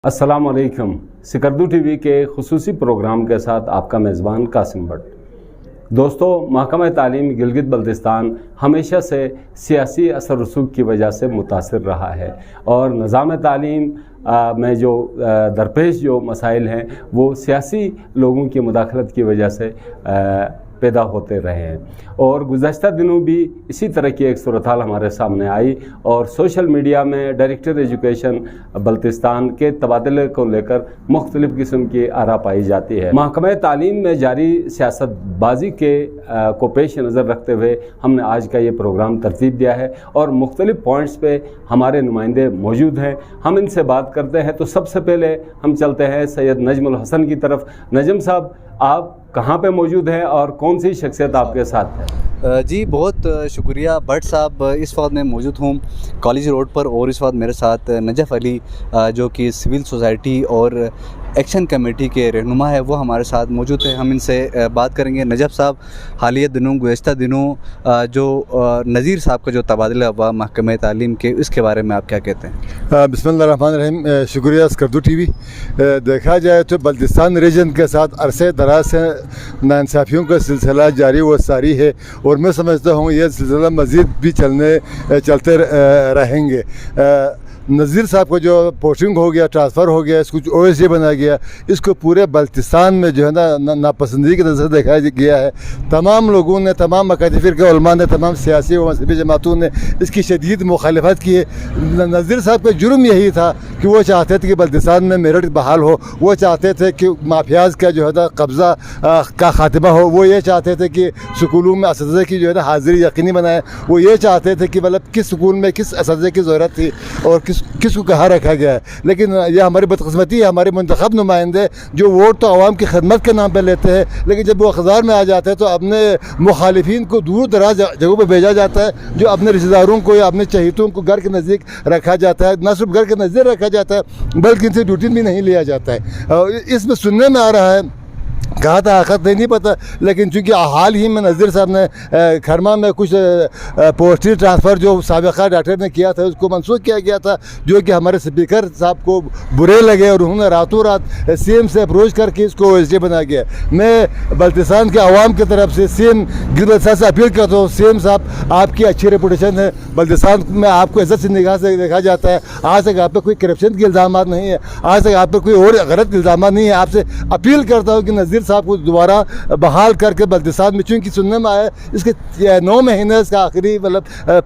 अस्सलाम वालेकुम। सिकरदू टीवी के खुसूसी प्रोग्राम के साथ आपका मेज़बान कासिम भट्ट। दोस्तों, महकमा तालीम गिलगित बल्तिस्तान हमेशा से सियासी असर रसूख की वजह से मुतासिर रहा है और निज़ाम तालीम में जो दरपेश जो मसाइल हैं वो सियासी लोगों की मुदाखलत की वजह से पैदा होते रहे हैं और गुज़श्ता दिनों भी इसी तरह की एक सूरत हाल हमारे सामने आई और सोशल मीडिया में डायरेक्टर एजुकेशन बल्तिस्तान के तबादले को लेकर मुख्तलिफ़ किस्म की आरा पाई जाती है। महकमा तालीम में जारी सियासतबाजी के को पेश नज़र रखते हुए हमने आज का ये प्रोग्राम तरतीब दिया है और मुख्तलिफ़ पॉइंट्स पे हमारे नुमाइंदे मौजूद हैं। हम इनसे बात करते हैं तो सबसे पहले हम चलते हैं सैयद नजमुल हसन की तरफ। नजम साहब, आप कहाँ पे मौजूद हैं और कौन सी शख्सियत आपके साथ है? जी बहुत शुक्रिया भट्ट साहब। इस वक्त मैं मौजूद हूँ कॉलेज रोड पर और इस वक्त मेरे साथ नजफ़ अली जो कि सिविल सोसाइटी और एक्शन कमेटी के रहनुमा है वो हमारे साथ मौजूद है। हम इनसे बात करेंगे। नजफ़ साहब, हालिया दिनों गुज़श्ता दिनों जो नज़ीर साहब का जो तबादला हुआ महकमा तालीम के, इसके बारे में आप क्या कहते हैं? बिस्मिल्लाहिर्रहमानिर्रहीम। शुक्रिया सिकरदू टीवी। देखा जाए तो बल्तिस्तान रीजन के साथ अरसे दराज से नाइंसाफ़ियों का सिलसिला जारी व सारी है और मैं समझता हूँ यह सिलसिला मज़ीद भी चलते रहेंगे। नज़ीर साहब को जो पोस्टिंग हो गया, ट्रांसफ़र हो गया, इसको OSD बना गया, इसको पूरे बल्तिस्तान में जो है ना नापसंदगी की नज़र से देखा गया है। तमाम लोगों ने, तमाम मकातिफ़िर के उलमा ने, तमाम सियासी व मज़हबी जमातों ने इसकी शदीद मुखालफत की है। नज़ीर साहब का जुर्म यही था कि वो चाहते थे कि बल्तिस्तान में मेरिट बहाल हो, वो चाहते थे कि माफियाज़ का जो है ना कब्ज़ा का खात्मा हो, वो ये चाहते थे कि स्कूलों में असातिज़ा की जो है ना हाज़िरी यकीनी बनाए, वो ये चाहते थे कि मतलब किस स्कूल में किस असातिज़ा की ज़रूरत थी और किसको कहाँ रखा गया है। लेकिन यह हमारी बदकिस्मती है, हमारे मुंतखब नुमाइंदे जो वोट तो आवाम की खदमत के नाम पर लेते हैं, लेकिन जब वो अखबार में आ जाते हैं तो अपने मुखालिफिन को दूर दराज जगहों पर भेजा जाता है, जो अपने रिश्तेदारों को या अपने चहीतों को घर के नज़दीक रखा जाता है। न सिर्फ घर के नज़दीक रखा जाता है बल्कि इनसे ड्यूटी भी नहीं लिया जाता है। इसमें सुनने में आ रहा है, कहा था आखिर नहीं पता, लेकिन चूँकि हाल ही में नज़ीर साहब ने खरमा में कुछ पोस्टिंग ट्रांसफ़र जो साबिक़ा डॉक्टर ने किया था उसको मनसूख किया गया था, जो कि हमारे स्पीकर साहब को बुरे लगे और उन्होंने रातों रात CM से अप्रोच करके इसको OSD बना गया। मैं बल्तिस्तान के आवाम की तरफ से CM गिलगित साहब से अपील करता हूँ, CM साहब आपकी अच्छी रेपुटेशन है, बल्तिस्तान में आपको इज़्ज़त से निगाह से देखा जाता है, आज तक आप पर कोई करप्शन के इल्ज़ाम नहीं है, आज तक आप पर कोई और गलत इल्ज़ाम नहीं है। आपसे अपील करता हूँ कि नज़ीर साहब को दोबारा बहाल करके बल्तिस्तान में, चूँकि सुनने में आया इसके 9 महीने इसका आखिरी मतलब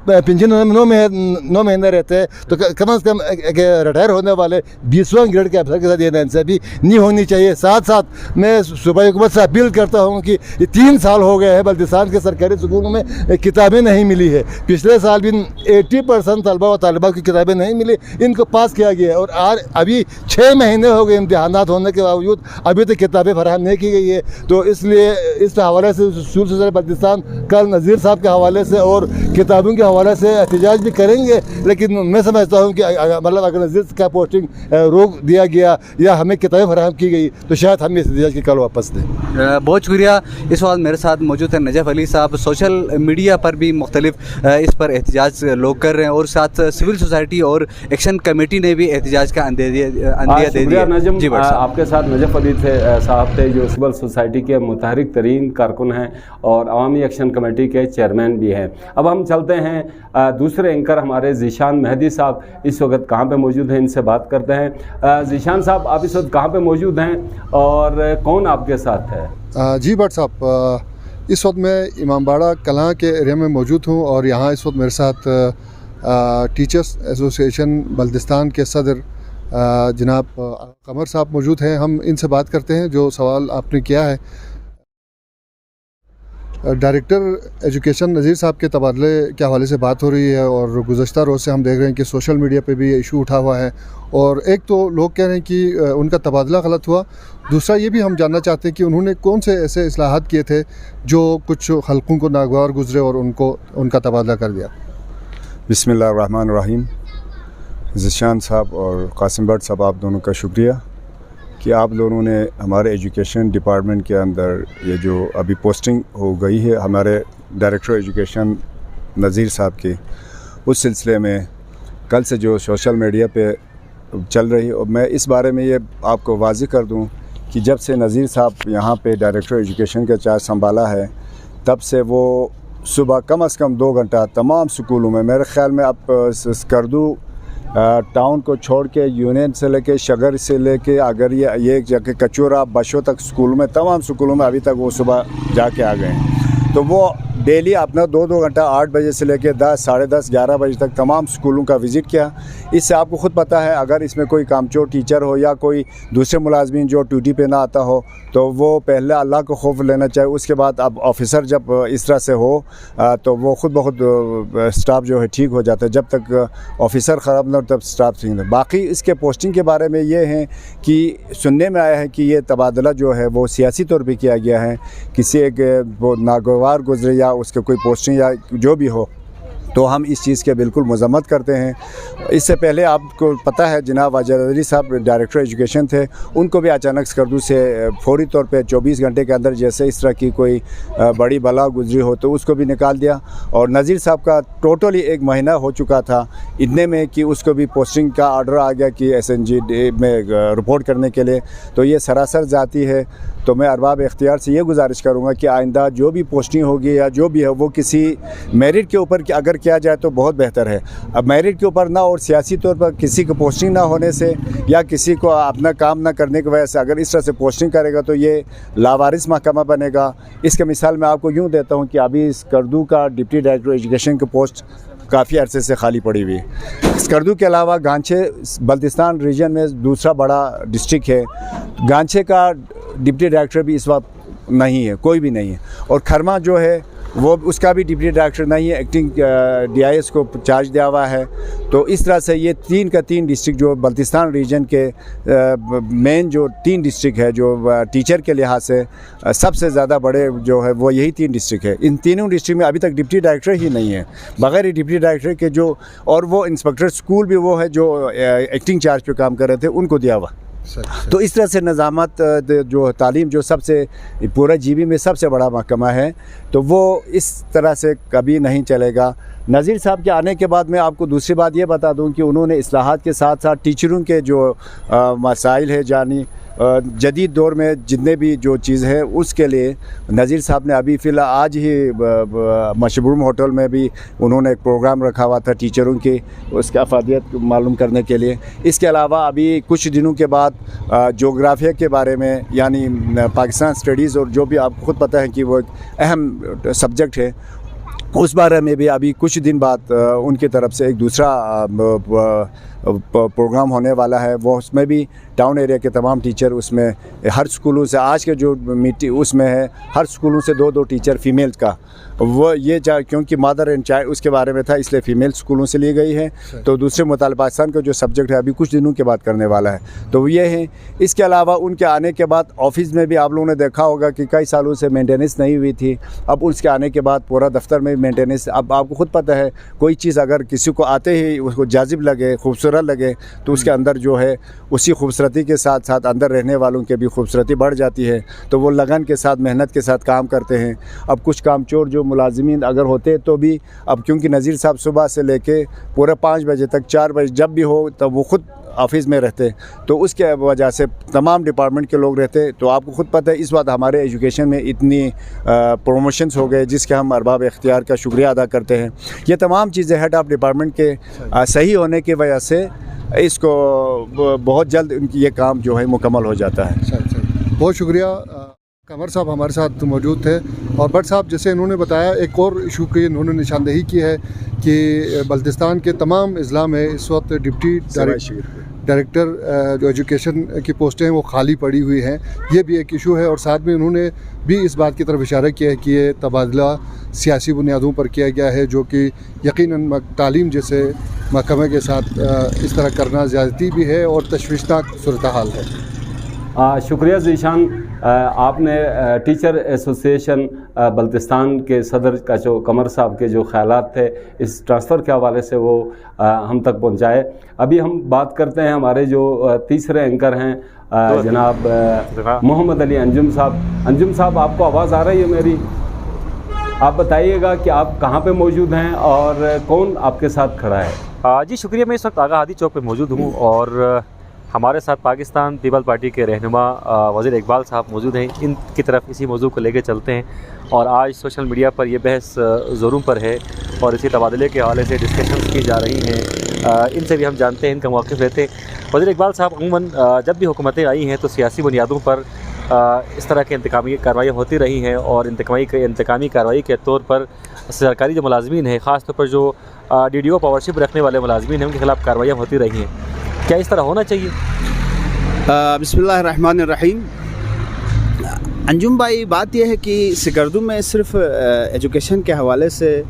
पेंशन 9 महीने रहते हैं, तो कम से कम रिटायर होने वाले 20वां ग्रेड के अफसर के साथ ये नाइंसाफ़ी नहीं होनी चाहिए। साथ साथ मैं सूबाई हुकूमत से अपील करता हूँ कि ये 3 साल हो गए हैं बल्तिस्तान के सरकारी स्कूलों में किताबें नहीं मिली है। पिछले साल भी 80% तलबा व तालिबात की किताबें नहीं मिली, इनको पास किया गया है और अभी 6 महीने हो गए इम्तिहानात होने के बावजूद अभी तक किताबें फराहम नहीं की गई है। तो इसलिए इस हवाले से सिविल सोसाइटी बल्तिस्तान कल नज़ीर साहब के हवाले से और किताबों के हवाले से एहतजाज भी करेंगे, लेकिन मैं समझता हूँ कि मतलब अगर नज़ीर का पोस्टिंग रोक दिया गया या हमें किताबें फराहम की गई तो शायद हम इस एहतजाज की कल वापस दें। बहुत शुक्रिया। इस वक्त मेरे साथ मौजूद है नजफ़ अली साहब। सोशल मीडिया पर भी मुख्तलिफ इस पर एहतजाज लोग कर रहे हैं और साथ सिविल सोसाइटी और एक्शन कमेटी ने भी एहतजाज का अंदिया दे दिया। जी आपके साथ नजफ़ अली साहब थे जो सिविल सोसाइटी के मुतहरिक तरीन कारकुन हैं और अवामी एक्शन कमेटी के चेयरमैन भी हैं। अब हम चलते हैं दूसरे एंकर हमारे ज़ीशान मेहदी साहब इस वक्त कहाँ पे मौजूद हैं, इनसे बात करते हैं। ज़ीशान साहब, आप इस वक्त कहाँ पे मौजूद हैं और कौन आपके साथ है? जी भट्ट साहब, इस वक्त मैं इमामबाड़ा कलां के एरिया में मौजूद हूँ और यहाँ इस वक्त मेरे साथ टीचर्स एसोसिएशन बल्तिस्तान के सदर जनाब कमर साहब मौजूद हैं। हम इनसे बात करते हैं जो सवाल आपने किया है। डायरेक्टर एजुकेशन नज़ीर साहब के तबादले के हवाले से बात हो रही है और गुज़श्ता रोज़ से हम देख रहे हैं कि सोशल मीडिया पे भी ये इशू उठा हुआ है और एक तो लोग कह रहे हैं कि उनका तबादला गलत हुआ, दूसरा ये भी हम जानना चाहते हैं कि उन्होंने कौन से ऐसे इस्लाहात किए थे जो कुछ हल्कों को नागवार गुजरे और उनका तबादला कर दिया। बिस्मिल्लाहिर्रहमानिर्रहीम। ज़ीशान साहब और कासिम भट्ट साहब, आप दोनों का शुक्रिया कि आप लोगों ने हमारे एजुकेशन डिपार्टमेंट के अंदर ये जो अभी पोस्टिंग हो गई है हमारे डायरेक्टर एजुकेशन नज़ीर साहब की, उस सिलसिले में कल से जो सोशल मीडिया पे चल रही है। और मैं इस बारे में ये आपको वाज़ेह कर दूं कि जब से नज़ीर साहब यहाँ पे डायरेक्टर एजुकेशन का चार्ज संभाला है, तब से वो सुबह कम से कम 2 घंटा तमाम स्कूलों में, मेरे ख़्याल में अब स्कर्दू टाउन को छोड़ के यूनियन से लेके शगर से लेके अगर ये जाके कचूरा बशों तक स्कूलों में, तमाम स्कूलों में अभी तक वो सुबह जाके आ गए हैं। तो वो डेली अपना 2-2 घंटा 8 बजे से लेके 10, साढ़े 10, 11 बजे तक तमाम स्कूलों का विज़िट किया। इससे आपको ख़ुद पता है, अगर इसमें कोई कामचोर टीचर हो या कोई दूसरे मुलाजमीन जो ड्यूटी पे ना आता हो, तो वो पहले अल्लाह को खौफ लेना चाहिए। उसके बाद अब ऑफ़िसर जब इस तरह से हो तो वो ख़ुद ब खुद स्टाफ जो है ठीक हो जाता है। जब तक ऑफ़िसर ख़राब ना हो तब स्टाफ ठीक नहीं। बाकी इसके पोस्टिंग के बारे में ये है कि सुनने में आया है कि ये तबादला जो है वो सियासी तौर पर किया गया है, किसी एक वो नागवार गुजरे या उसके कोई पोस्टिंग या जो भी हो, तो हम इस चीज़ के बिल्कुल मज़म्मत करते हैं। इससे पहले आपको पता है जनाब वाजिद अली साहब डायरेक्टर एजुकेशन थे, उनको भी अचानक स्कर्दू से फौरी तौर पे 24 घंटे के अंदर जैसे इस तरह की कोई बड़ी बला गुजरी हो तो उसको भी निकाल दिया। और नज़ीर साहब का टोटली 1 महीना हो चुका था इतने में कि उसको भी पोस्टिंग का आर्डर आ गया कि SNG में रिपोर्ट करने के लिए। तो ये सरासर ज़ाती है। तो मैं अरबाब इख्तियार से ये गुजारिश करूँगा कि आइंदा जो भी पोस्टिंग होगी या जो भी है वो किसी मेरिट के ऊपर अगर किया जाए तो बहुत बेहतर है। अब मेरिट के ऊपर ना और सियासी तौर पर किसी को पोस्टिंग ना होने से या किसी को अपना काम ना करने की वजह से अगर इस तरह से पोस्टिंग करेगा तो ये लावारिस महकमा बनेगा। इसका मिसाल मैं आपको यूँ देता हूँ कि अभी स्कर्दू का डिप्टी डायरेक्टर एजुकेशन की पोस्ट काफ़ी अरसे से खाली पड़ी हुई है। स्कर्दू के अलावा गांछे बल्तिस्तान रीजन में दूसरा बड़ा डिस्ट्रिक्ट है, गांछे का डिप्टी डायरेक्टर भी इस वक्त नहीं है, कोई भी नहीं है। और खरमा जो है वो उसका भी डिप्टी डायरेक्टर नहीं है, एक्टिंग DIS को चार्ज दिया हुआ है। तो इस तरह से ये 3 का 3 डिस्ट्रिक्ट जो बल्तिस्तान रीजन के मेन जो 3 डिस्ट्रिक्ट है जो टीचर के लिहाज से सबसे ज़्यादा बड़े जो है वो यही 3 डिस्ट्रिक्ट है। इन तीनों डिस्ट्रिक्ट में अभी तक डिप्टी डायरेक्टर ही नहीं है। बगैर डिप्टी डायरेक्टर के जो और वो इंस्पेक्टर स्कूल भी वो है जो एक्टिंग चार्ज पे काम कर रहे थे उनको दिया हुआ। तो इस तरह से निज़ामत जो तालीम जो सबसे पूरा GB में सबसे बड़ा महकमा है, तो वो इस तरह से कभी नहीं चलेगा। नज़ीर साहब के आने के बाद मैं आपको दूसरी बात ये बता दूं कि उन्होंने इस्लाहात के साथ साथ टीचरों के जो मसाइल है जानी जदीद दौर में जितने भी जो चीज़ है उसके लिए नज़ीर साहब ने अभी फ़िलहाल आज ही मशबूम होटल में भी उन्होंने एक प्रोग्राम रखा हुआ था टीचरों की उसकी अफादियत मालूम करने के लिए। इसके अलावा अभी कुछ दिनों के बाद जोग्राफिया के बारे में यानी पाकिस्तान स्टडीज़ और जो भी आपको ख़ुद पता है कि वो एक अहम सब्जेक्ट है, उस बारे में भी अभी कुछ दिन बाद उनकी तरफ से एक दूसरा प्रोग्राम होने वाला है। वो उसमें भी टाउन एरिया के तमाम टीचर उसमें हर स्कूलों से आज के जो मीटिंग उसमें है हर स्कूलों से 2-2 टीचर फ़ीमेल्स का वो ये क्योंकि मदर एंड चाइल्ड उसके बारे में था इसलिए फ़ीमेल स्कूलों से ली गई है। तो दूसरे मुतालिब पाकिस्तान का जो सब्जेक्ट है अभी कुछ दिनों के बाद करने वाला है, तो वो ये है। इसके अलावा उनके आने के बाद ऑफिस में भी आप लोगों ने देखा होगा कि कई सालों से मेंटेनेंस नहीं हुई थी। अब उसके आने के बाद पूरा दफ्तर में मेंटेनेंस, अब आपको ख़ुद पता है कोई चीज़ अगर किसी को आते ही उसको जाजिब लगे खूबसूरत लगे तो उसके अंदर जो है उसी खूबसूरती के साथ साथ अंदर रहने वालों की भी खूबसूरती बढ़ जाती है। तो वो लगन के साथ मेहनत के साथ काम करते हैं। अब कुछ कामचोर जो मुलाजिमीन अगर होते तो भी अब क्योंकि नज़ीर साहब सुबह से लेके पूरे 5 बजे तक 4 बजे जब भी हो तब वो ख़ुद ऑफिस में रहते, तो उसके वजह से तमाम डिपार्टमेंट के लोग रहते। तो आपको ख़ुद पता है इस बात हमारे एजुकेशन में इतनी प्रमोशंस हो गए जिसके हम अरबाब इख्तियार का शुक्रिया अदा करते हैं। ये तमाम चीज़ें हेड ऑफ़ डिपार्टमेंट के सही होने की वजह से इसको बहुत जल्द ये काम जो है मुकम्मल हो जाता है। बहुत शुक्रिया। कमर साहब हमारे साथ मौजूद थे और भट्ट साहब जैसे इन्होंने बताया एक और इशू की इन्होंने निशानदेही की है कि बल्तिस्तान के तमाम अज़ला में इस वक्त डिप्टी डायरेक्टर जो एजुकेशन की पोस्टें हैं वो खाली पड़ी हुई हैं। ये भी एक इशू है और साथ में उन्होंने भी इस बात की तरफ इशारा किया है कि ये तबादला सियासी बुनियादों पर किया गया है जो कि यकीनन तालीम जैसे महकमे के साथ इस तरह करना ज़्यादती भी है और तशवीशनाक सूरत हाल है। शुक्रिया ज़ीशान, आपने टीचर एसोसिएशन बल्तिस्तान के सदर का जो कमर साहब के जो ख्यालात थे इस ट्रांसफ़र के हवाले से वो हम तक पहुंचाए। अभी हम बात करते हैं हमारे जो तीसरे एंकर हैं जनाब मोहम्मद अली अंजुम साहब। अंजुम साहब, आपको आवाज़ आ रही है मेरी? आप बताइएगा कि आप कहाँ पे मौजूद हैं और कौन आपके साथ खड़ा है। जी शुक्रिया। मैं इस वक्त आगा हादी चौक पे मौजूद हूँ और हमारे साथ पाकिस्तान पीपल पार्टी के रहनुमा वज़ीर इकबाल साहब मौजूद हैं। इनकी तरफ इसी मौजू को लेकर चलते हैं और आज सोशल मीडिया पर यह बहस ज़ोरों पर है और इसी तबादले के हवाले से डिस्कशंस की जा रही हैं। इनसे भी हम जानते हैं, इनका मौक़िफ़ लेते हैं। वज़ीर इकबाल साहब, अमूमन जब भी हुकूमतें आई हैं तो सियासी बुनियादों पर इस तरह की इंतकामी कार्रवाइयाँ होती रही हैं और इंतकामी कार्रवाई के तौर पर सरकारी जो मुलाजमीन हैं, ख़ास तौर पर जो DDO पावरशिप रखने वाले मुलाजमीन हैं, उनके ख़िलाफ़ कार्रवाइयाँ होती रही हैं। क्या इस तरह होना चाहिए? बिस्मिल्लाहिर्रहमानिर्रहीम। अंजुम भाई, बात यह है कि सिकरदू में सिर्फ एजुकेशन के हवाले से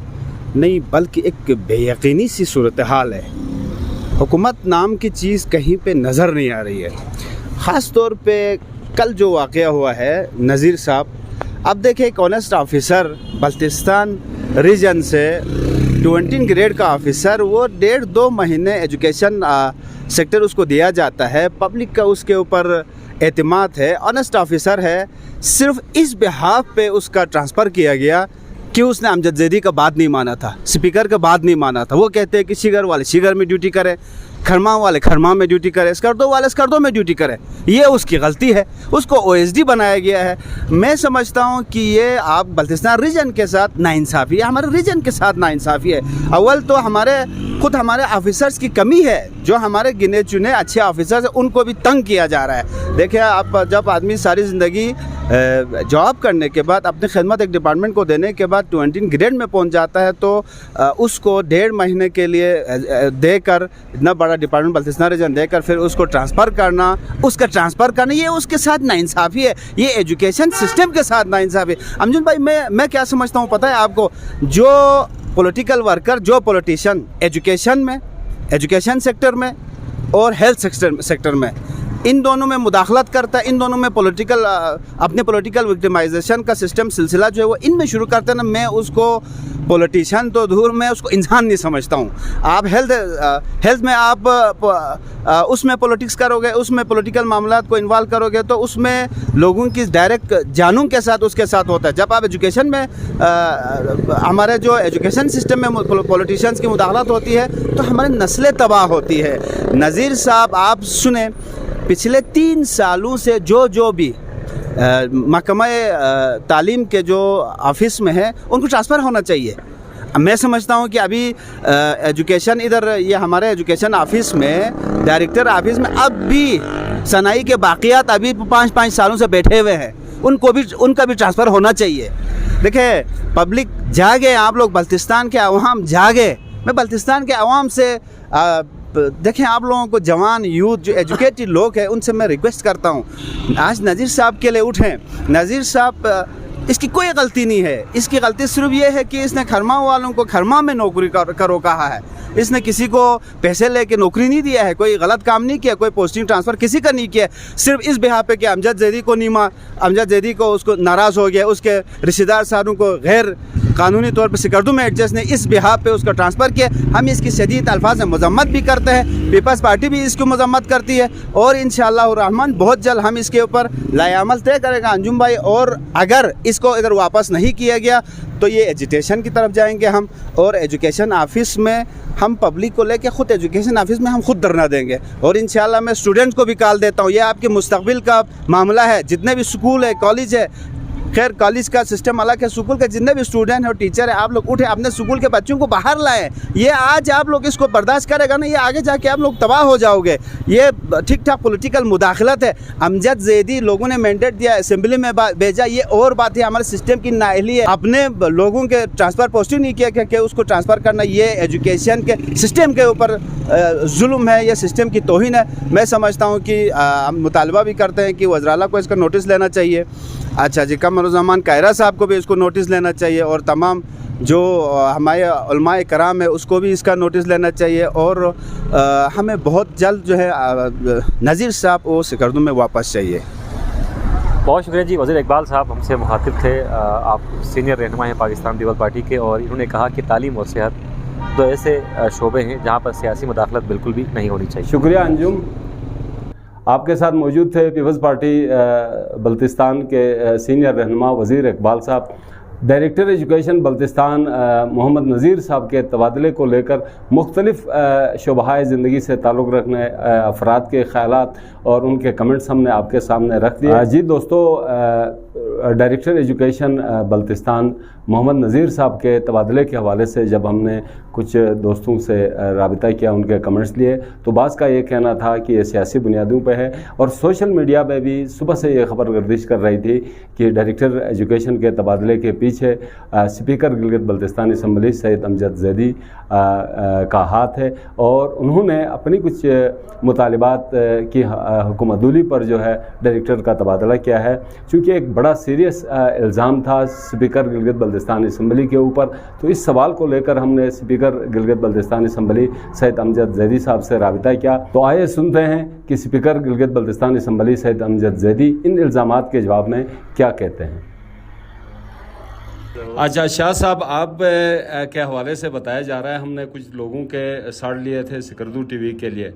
नहीं बल्कि एक बेयकीनी सी सूरत हाल है। हुकूमत नाम की चीज़ कहीं पे नज़र नहीं आ रही है। ख़ास तौर पे कल जो वाक़या हुआ है नज़ीर साहब, अब देखें एक ऑनेस्ट ऑफिसर बल्तिस्तान रीजन से 20 ग्रेड का ऑफिसर, वो 1.5-2 महीने एजुकेशन सेक्टर उसको दिया जाता है, पब्लिक का उसके ऊपर एतमाद है, ऑनेस्ट ऑफिसर है। सिर्फ इस बिहाफ पे उसका ट्रांसफ़र किया गया कि उसने अमजद ज़ैदी का बात नहीं माना था, स्पीकर का बात नहीं माना था। वो कहते हैं कि शिगर वाले शिगर में ड्यूटी करें, खरमा वाले खरमा में ड्यूटी करें, स्कर्दो वाले स्कर्दो में ड्यूटी करें। ये उसकी गलती है, उसको OSD बनाया गया है। मैं समझता हूँ कि ये आप बल्तिस्तान रीजन के साथ नाइंसाफ़ी है, हमारे रीजन के साथ नाइंसाफ़ी है। अव्वल तो हमारे ऑफिसर्स की कमी है, जो हमारे गिने चुने अच्छे ऑफिसर्स हैं उनको भी तंग किया जा रहा है। देखिए, आप जब आदमी सारी ज़िंदगी जॉब करने के बाद अपनी खिदमत एक डिपार्टमेंट को देने के बाद 20 ग्रेड में पहुंच जाता है तो उसको 1.5 महीने के लिए देकर, इतना बड़ा डिपार्टमेंट बल्तिस्तान रीजन देकर फिर उसको ट्रांसफ़र करना, ये उसके साथ नाइंसाफ़ी है। ये एजुकेशन सिस्टम के साथ नाइंसाफ़ी है। अमजद भाई, मैं क्या समझता हूँ पता है आपको? जो पॉलिटिकल वर्कर, जो पॉलिटिशियन एजुकेशन सेक्टर में और हेल्थ सेक्टर में, इन दोनों में मुदाखलत करता है, इन दोनों में अपने पॉलिटिकल विक्टिमाइजेशन का सिलसिला जो है वो इनमें शुरू करते हैं ना। मैं उसको पॉलिटिशियन तो दूर, मैं उसको इंसान नहीं समझता हूँ। आप हेल्थ में आप उसमें पॉलिटिक्स करोगे, उसमें पॉलिटिकल मामलात को इन्वॉल्व करोगे तो उसमें लोगों की डायरेक्ट जानों के साथ उसके साथ होता है। जब आप एजुकेशन में हमारे जो एजुकेशन सिस्टम में पॉलिटिशियंस की मुदाखलत होती है तो हमारी नस्लें तबाह होती है। नज़ीर साहब, आप सुने, पिछले 3 सालों से जो भी महकमा तालीम के जो ऑफिस में है उनको ट्रांसफ़र होना चाहिए। मैं समझता हूँ कि अभी एजुकेशन इधर ये हमारे एजुकेशन ऑफिस में, डायरेक्टर ऑफिस में अब भी सनाई के बाक़ियात अभी 5-5 सालों से बैठे हुए हैं, उनका भी ट्रांसफ़र होना चाहिए। देखिए, पब्लिक जागे, आप लोग बल्तिस्तान के अवाम जागे। मैं बल्तिस्तान के अवाम से देखें, आप लोगों को जवान यूथ जो एजुकेटेड लोग हैं उनसे मैं रिक्वेस्ट करता हूँ, आज नज़ीर साहब के लिए उठें। नज़ीर साहब, इसकी कोई गलती नहीं है। इसकी गलती सिर्फ ये है कि इसने खरमा वालों को खरमा में नौकरी करो कहा है। इसने किसी को पैसे लेके नौकरी नहीं दिया है, कोई गलत काम नहीं किया, कोई पोस्टिंग ट्रांसफ़र किसी का नहीं किया। सिर्फ इस बिहार पे कि अमजद ज़ैदी को उसको नाराज़ हो गया, उसके रिश्तेदार सारों को गैर कानूनी तौर पर सिकरदू में एडजस्ट ने इस बिहार पे उसका ट्रांसफ़र किया। हम इसकी शदीद अल्फाज में मजम्मत भी करते हैं, पीपल्स पार्टी भी इसकी मजम्मत करती है और इंशाअल्लाह रहमान बहुत जल्द हम इसके ऊपर लाएअमल तय करेगा अंजुम भाई। और अगर इसको इधर वापस नहीं किया गया तो ये एजुकेशन की तरफ जाएंगे हम, और एजुकेशन ऑफिस में हम पब्लिक को लेके खुद एजुकेशन ऑफिस में हम खुद धरना देंगे। और इंशाल्लाह मैं स्टूडेंट्स को भी कॉल देता हूँ, ये आपके मुस्तकबिल का मामला है। जितने भी स्कूल है, कॉलेज है, खैर कॉलेज का सिस्टम अलग है, स्कूल के जितने भी स्टूडेंट हैं और टीचर हैं, आप लोग उठे, अपने स्कूल के बच्चों को बाहर लाएं। ये आज आप लोग इसको बर्दाश्त करेगा ना, ये आगे जाके आप लोग तबाह हो जाओगे। ये ठीक ठाक पॉलिटिकल मुदाखलत है। अमजद ज़ैदी लोगों ने मैंडेट दिया, असेंबली में भेजा, ये और बात है, हमारे सिस्टम की नाअहली है। अपने लोगों के ट्रांसफ़र पोस्टिंग नहीं किया कि उसको ट्रांसफ़र करना, ये एजुकेशन के सिस्टम के ऊपर जुल्म है, ये सिस्टम की तौहीन है। मैं समझता हूँ कि हम मुतालबा भी करते हैं कि वज़राला को इसका नोटिस लेना चाहिए। अच्छा जी, कमरुज़्ज़मान कायरा साहब को भी इसको नोटिस लेना चाहिए और तमाम जो हमारे उलमाए कराम है उसको भी इसका नोटिस लेना चाहिए। और हमें बहुत जल्द जो है नज़ीर साहब वो सिकरदू में वापस चाहिए। बहुत शुक्रिया जी। वज़ीर इकबाल साहब हमसे मुखातिब थे। आप सीनियर रहनुमा हैं पाकिस्तान पीपल पार्टी के, और इन्होंने कहा कि तालीम और सेहत दो ऐसे शोबे हैं जहाँ पर सियासी मुदाखलत बिल्कुल भी नहीं होनी चाहिए। शुक्रिया अंजुम। आपके साथ मौजूद थे पीपल्स पार्टी बल्तिस्तान के सीनियर रहनुमा वज़ीर इकबाल साहब। डायरेक्टर एजुकेशन बल्तिस्तान मोहम्मद नज़ीर साहब के तबादले को लेकर मुख्तलिफ शोबाए ज़िंदगी से ताल्लुक़ रखने अफराद के ख़यालात और उनके कमेंट्स हमने आपके सामने रख दिए। जी दोस्तों, डायरेक्टर एजुकेशन बल्तिस्तान मोहम्मद नज़ीर साहब के तबादले के हवाले से जब हमने कुछ दोस्तों से राबिता किया, उनके कमेंट्स लिए, तो बाज़ का ये कहना था कि ये सियासी बुनियादों पे है। और सोशल मीडिया पे भी सुबह से ये खबर गर्दिश कर रही थी कि डायरेक्टर एजुकेशन के तबादले के पीछे स्पीकर गिलगित बल्तिस्तान असम्बली सैयद अमजद जैदी का हाथ है और उन्होंने अपनी कुछ मुतालिबात की हुकूमतूली पर जो है डायरेक्टर का तबादला किया है। चूँकि एक बड़ा सीरियस इल्ज़ाम था स्पीकर गिलगित बल्तिस्तान असम्बली के ऊपर, तो इस सवाल को लेकर हमने स्पीकर गिलगित बल्तिस्तान असम्बली सैयद अमजद जैदी साहब से राबिता किया। तो आइए सुनते हैं कि स्पीकर गिलगित बल्तिस्तान असम्बली सैयद अमजद जैदी इन इल्ज़ामात के जवाब में क्या कहते हैं। अच्छा शाह साहब, आप के हवाले से बताया जा रहा है, हमने कुछ लोगों के साड़ लिए थे सिकरदू टीवी के लिए,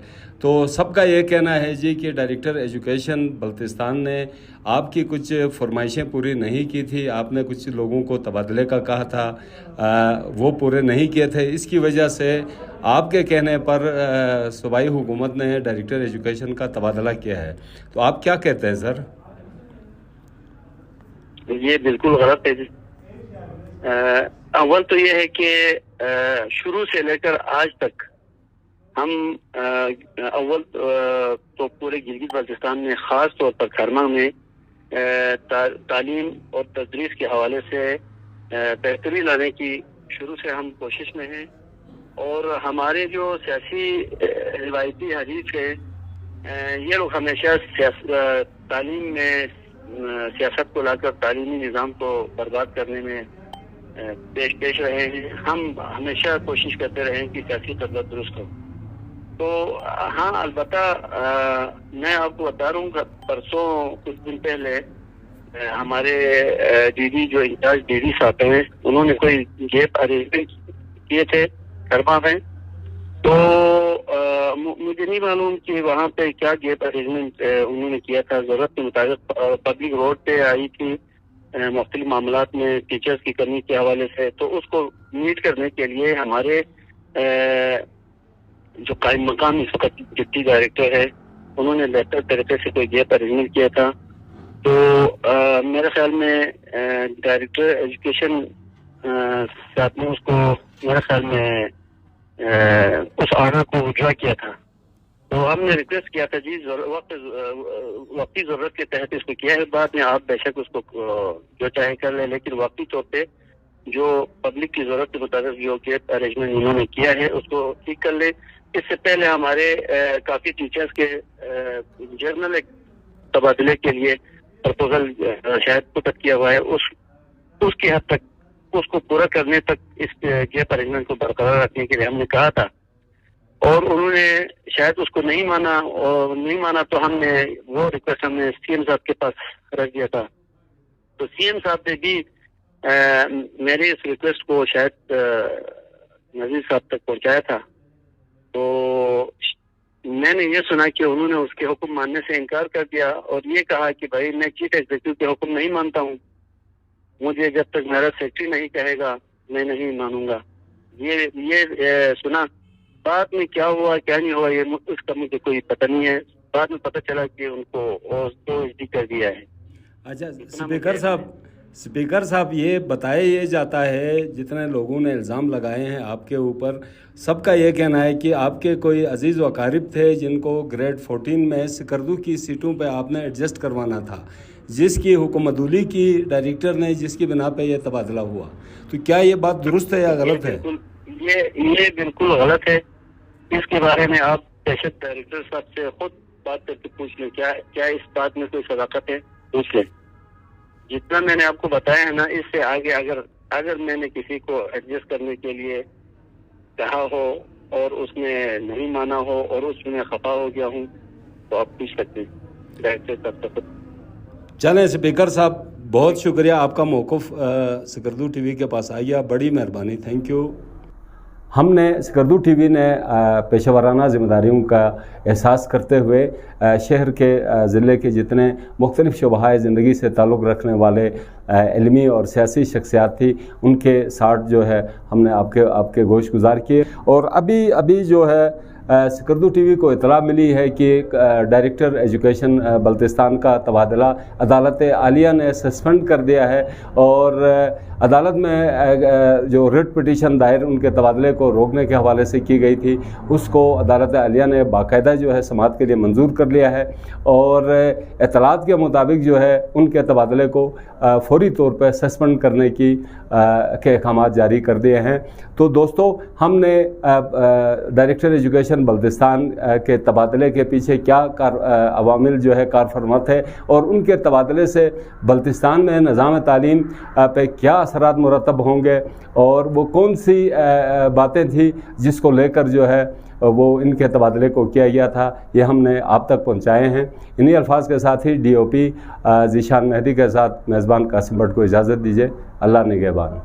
तो सबका ये कहना है जी कि डायरेक्टर एजुकेशन बल्तिस्तान ने आपकी कुछ फरमाइशें पूरी नहीं की थी। आपने कुछ लोगों को तबादले का कहा था, वो पूरे नहीं किए थे। इसकी वजह से आपके कहने पर सूबाई हुकूमत ने डायरेक्टर एजुकेशन का तबादला किया है। तो आप क्या कहते हैं सर? ये बिल्कुल गलत है जी। अव्वल तो ये है कि शुरू से लेकर आज तक हम अव्वल तो पूरे गिलगित बल्तिस्तान में ख़ास तौर पर खरमा में तालीम और तदरीस के हवाले से बेहतरी लाने की शुरू से हम कोशिश में हैं। और हमारे जो सियासी रिवायती हरीफ है, ये लोग हमेशा तालीम में सियासत को लाकर तालीमी निज़ाम को बर्बाद करने में पेश रहे हैं। हम हमेशा कोशिश करते रहे हैं कि सियासी तबदीली दुरुस्त हो। तो हाँ, अलबत्ता मैं आपको बता रहा हूँ, परसों कुछ दिन पहले हमारे डीडी जो इंचार्ज डीडी साहब हैं, उन्होंने कोई गैप अरेंजमेंट किए थे खरमा में। तो मुझे नहीं मालूम कि वहाँ पे क्या गैप अरेंजमेंट उन्होंने किया था। ज़रूरत के मुताबिक पब्लिक रोड पे आई थी मुख्तलिफ मामलात में टीचर्स की कमी के हवाले से, तो उसको मीट करने के लिए हमारे जो कायम मकाम इस वक्त डिप्टी डायरेक्टर है, उन्होंने बेहतर तरीके से कोई गैप अरेंजमेंट किया था। तो मेरे ख्याल में डायरेक्टर एजुकेशन साहब ने उसको मेरे ख्याल में उस ऑर्डर को विड्रॉ किया था। तो हमने रिक्वेस्ट किया था जी, वक्ती ज़रूरत के तहत इसको किया है। बाद में आप बेशक उसको जो चाहे कर ले, लेकिन वक्ती तौर पे जो पब्लिक की ज़रूरत के मुताबिक जो गैप अरेंजमेंट उन्होंने किया है उसको ठीक कर ले। इससे पहले हमारे काफ़ी टीचर्स के जर्नल तबादले के लिए प्रपोजल शायद पुट किया हुआ है। उसकी हद तक उसको पूरा करने तक इस गैप अरेंजमेंट को बरकरार रखने के लिए हमने कहा था, और उन्होंने शायद उसको नहीं माना, और नहीं माना तो हमने वो रिक्वेस्ट हमने सीएम साहब के पास रख दिया था। तो सीएम साहब ने भी मेरे इस रिक्वेस्ट को शायद नजीर साहब तक पहुंचाया था। तो मैंने ये सुना कि उन्होंने उसके हुक्म मानने से इनकार कर दिया और ये कहा कि भाई मैं चीफ एग्जीक्यूटिव के हुक्म नहीं मानता हूँ, मुझे जब तक मेरा सेक्रेटरी नहीं कहेगा मैं नहीं मानूंगा। ये सुना। बाद में क्या हुआ क्या नहीं हुआ ये उसका मुझे कोई पता नहीं है। बाद में पता चला कि उनको OSD कर दिया है। अच्छा स्पीकर साहब, ये बताया ये जाता है, जितने लोगों ने इल्ज़ाम लगाए हैं आपके ऊपर, सबका ये कहना है कि आपके कोई अजीज़ व अकारिब थे जिनको ग्रेड 14 में सिकरदू की सीटों पे आपने एडजस्ट करवाना था, जिसकी हुकूमतूली की डायरेक्टर ने, जिसकी बिना पे ये तबादला हुआ। तो क्या ये बात दुरुस्त है या गलत है? ये बिल्कुल गलत है। इसके बारे में आप बेशक डायरेक्टर साहब से खुद बात करके पूछ लें, क्या इस बात में कोई सदाकत है, पूछ लें। जितना मैंने आपको बताया है ना, इससे आगे अगर मैंने किसी को एडजस्ट करने के लिए कहा हो और उसने नहीं माना हो और उसमें खफा हो गया हूँ, तो आप पूछ सकते हैं डायरेक्टर साहब तक। चलें स्पीकर साहब, बहुत शुक्रिया, आपका मौक़िफ़ सिकरदू टीवी के पास आ गया, बड़ी मेहरबानी, थैंक यू। हमने स्कर्दू टीवी ने पेशेवराना ज़िम्मेदारियों का एहसास करते हुए शहर के ज़िले के जितने मुख्तलिफ़ शोबाए ज़िंदगी से ताल्लुक़ रखने वाले इल्मी और सियासी शख्सियात थी, उनके साथ जो है हमने आपके गोश गुजार किए। और अभी जो है स्कर्दू टीवी को इतला मिली है कि डायरेक्टर एजुकेशन बल्तिस्तान का तबादला अदालत आलिया ने सस्पेंड कर दिया है और अदालत में जो रिट पिटीशन दायर उनके तबादले को रोकने के हवाले से की गई थी, उसको अदालत आलिया ने बाकायदा जो है समाअत के लिए मंजूर कर लिया है और इतलात के मुताबिक जो है उनके तबादले को फौरी तौर पर सस्पेंड करने के अहकाम जारी कर दिए हैं। तो दोस्तों, हमने डायरेक्टर एजुकेशन बल्तिस्तान के तबादले के पीछे क्या अवामिल जो है कारफरमत है और उनके तबादले से बल्तिस्तान में निज़ाम तालीम पे क्या असरात मुरतब होंगे और वो कौन सी बातें थी जिसको लेकर जो है वो इनके तबादले को किया गया था, ये हमने आप तक पहुंचाए हैं। इन्हीं अल्फाज के साथ ही DOP ज़ीशान मेहदी के साथ मेज़बान कासिम भट्ट को इजाज़त दीजिए। अल्लाह निगहबान।